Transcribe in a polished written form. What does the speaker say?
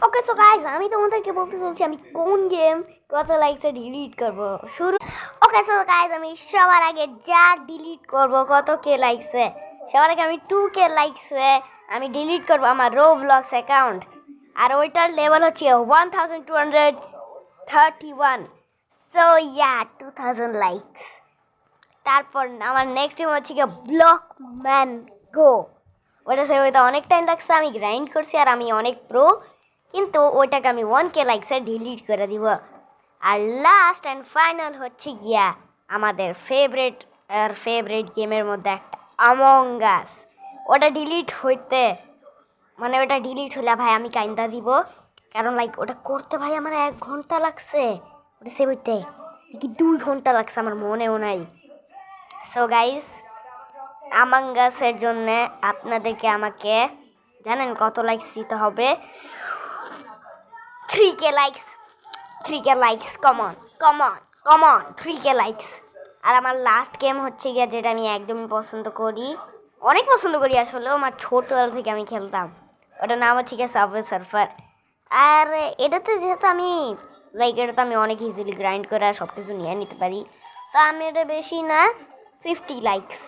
Okay so guys আমি তোমাদেরকে বলতে চলছি আমি কোন গেম কত লাইকসে ডিলিট করব শুরু। ওকে সো গাইস আমি সবার আগে যা ডিলিট করব কত কে লাইকসে, সবার আগে আমি 2K লাইকসে আমি ডিলিট করব আমার রোবলক্স অ্যাকাউন্ট, আর ওইটার লেভেল হচ্ছে 1231। So yeah 2000 likes. তারপর আমার নেক্সট গেম হচ্ছে কি ব্লক ম্যান গো। ওইটা অনেক টাইম লাগছে, আমি গ্রাইন্ড করছি আর আমি অনেক প্রো, কিন্তু ওইটাকে আমি 1K লাইকসে ডিলিট করে দিব। আর লাস্ট অ্যান্ড ফাইনাল হচ্ছে গিয়া আমাদের ফেভারিট গেমের মধ্যে একটা আমং আস। ওটা ডিলিট হলে ভাই আমি কাইন্দা দিব, কারণ লাইক ওটা করতে ভাই আমার 1 ঘন্টা লাগছে, ওটা সেভ হইতে কি 2 ঘন্টা লাগছে আমার মনেও নাই। সো গাইস আমং আসের জন্য আপনাদেরকে আমাকে জানেন কত লাইকস দিতে হবে? 3K likes, 3K likes, come on 3K likes. আর আমার লাস্ট গেম হচ্ছে গিয়ে যেটা আমি একদমই অনেক পছন্দ করি আসলে, আমার ছোটবেলা থেকে আমি খেলতাম, ওটার নাম হচ্ছে গিয়ে সাবওয়ে সার্ফার। আর এটাতে যেহেতু এটাতে আমি অনেক ইজিলি গ্রাইন্ড করে সব কিছু নিয়ে নিতে পারি, তো আমি এটা বেশি না 50 লাইকস